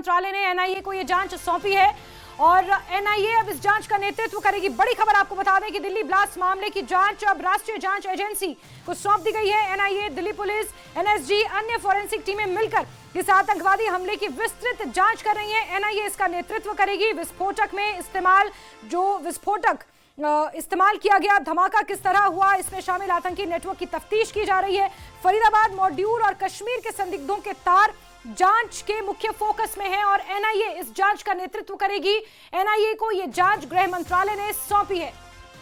मंत्रालय ने एनआईए को यह जांच सौंपी है और एनआईए अब इस जांच का नेतृत्व करेगी। बड़ी खबर आपको बता दें कि दिल्ली ब्लास्ट मामले की जांच अब राष्ट्रीय जांच एजेंसी को सौंप दी गई है। एनआईए, दिल्ली पुलिस, एनएसजी, अन्य फॉरेंसिक टीमें मिलकर इस आतंकवादी हमले की विस्तृत जांच कर रही है। एनआईए इसका नेतृत्व करेगी। विस्फोटक में इस्तेमाल किया गया धमाका किस तरह हुआ, इसमें शामिल आतंकी नेटवर्क की तफ्तीश की जा रही है। फरीदाबाद मॉड्यूल और कश्मीर के संदिग्धों के तार जांच के मुख्य फोकस में है और एनआईए इस जांच का नेतृत्व करेगी। एनआईए को यह जांच गृह मंत्रालय ने सौंपी है।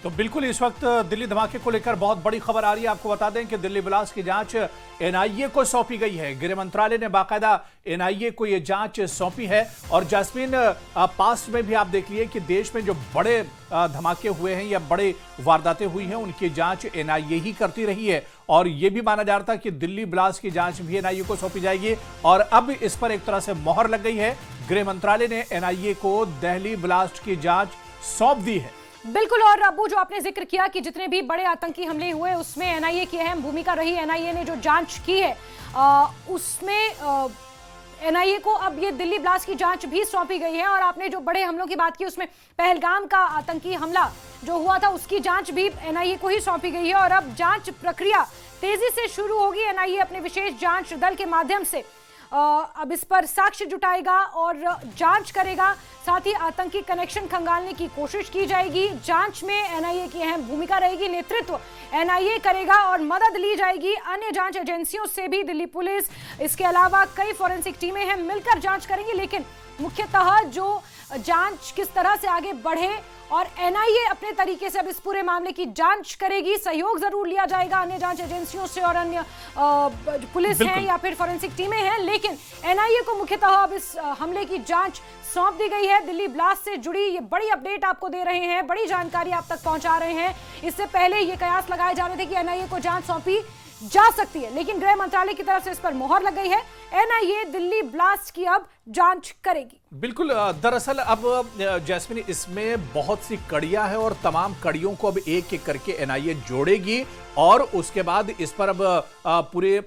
तो बिल्कुल इस वक्त दिल्ली धमाके को लेकर बहुत बड़ी खबर आ रही है। आपको बता दें कि दिल्ली ब्लास्ट की जांच एनआईए को सौंपी गई है। गृह मंत्रालय ने बाकायदा एनआईए को यह जांच सौंपी है। और जैस्मीन, पास्ट में भी आप देख लिए कि देश में जो बड़े धमाके हुए हैं या बड़े वारदातें हुई हैं उनकी जांच एनआईए ही करती रही है और यह भी माना जा रहा था कि दिल्ली ब्लास्ट की जांच भी एनआईए को सौंपी जाएगी और अब इस पर एक तरह से मोहर लग गई है। गृह मंत्रालय ने एनआईए को दिल्ली ब्लास्ट की जांच सौंप दी है। बिल्कुल। और अब्बू, जो आपने जिक्र किया कि जितने भी बड़े आतंकी हमले हुए उसमें एनआईए की अहम भूमिका रही। एनआईए ने जो जांच की है उसमें एनआईए को अब ये दिल्ली ब्लास्ट की जांच भी सौंपी गई है। और आपने जो बड़े हमलों की बात की उसमें पहलगाम का आतंकी हमला जो हुआ था उसकी जांच भी एनआईए को ही सौंपी गई है और अब जांच प्रक्रिया तेजी से शुरू होगी। एनआईए अपने विशेष जांच दल के माध्यम से अब इस पर साक्ष्य जुटाएगा और जांच करेगा। साथ ही आतंकी कनेक्शन खंगालने की कोशिश की जाएगी। जांच में एनआईए की अहम भूमिका रहेगी। नेतृत्व एनआईए करेगा और मदद ली जाएगी अन्य जांच एजेंसियों से भी। दिल्ली पुलिस, इसके अलावा कई फॉरेंसिक टीमें हैं, मिलकर जांच करेंगी। लेकिन मुख्यतः जो जांच किस तरह से आगे बढ़े और एनआईए अपने तरीके से अब इस पूरे मामले की जांच करेगी। सहयोग जरूर लिया जाएगा अन्य जांच एजेंसियों से और अन्य पुलिस है या फिर फॉरेंसिक टीमें हैं, लेकिन एनआईए को मुख्यतः अब इस हमले की जांच सौंप दी गई है। दिल्ली ब्लास्ट से जुड़ी ये बड़ी अपडेट आपको दे रहे हैं, बड़ी जानकारी आप तक पहुंचा रहे हैं। इससे पहले ये कयास लगाए जा रहे थे कि एनआईए को जांच सौंपी जा सकती है, लेकिन गृह मंत्रालय की तरफ से इस पर मोहर लग गई है। एनआईए दिल्ली ब्लास्ट की अब जांच करेगी। बिल्कुल। दरअसल अब जैस्मिन, इसमें बहुत सी कड़ियां हैं और तमाम कड़ियों को अब एक एक करके एनआईए जोड़ेगी और उसके बाद इस पर अब पूरे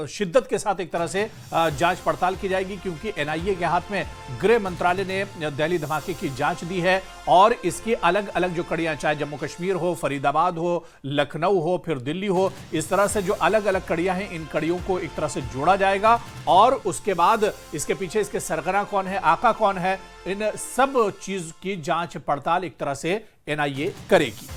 शिद्दत के साथ एक तरह से जांच पड़ताल की जाएगी, क्योंकि एनआईए के हाथ में गृह मंत्रालय ने दिल्ली धमाके की जांच दी है और इसकी अलग अलग जो कड़ियां, चाहे जम्मू कश्मीर हो, फरीदाबाद हो, लखनऊ हो, फिर दिल्ली हो, इस तरह से जो अलग अलग कड़ियां हैं इन कड़ियों को एक तरह से जोड़ा जाएगा और उसके बाद इसके पीछे इसके सरगना कौन है, आका कौन है, इन सब चीज की जांच पड़ताल एक तरह से एनआईए करेगी।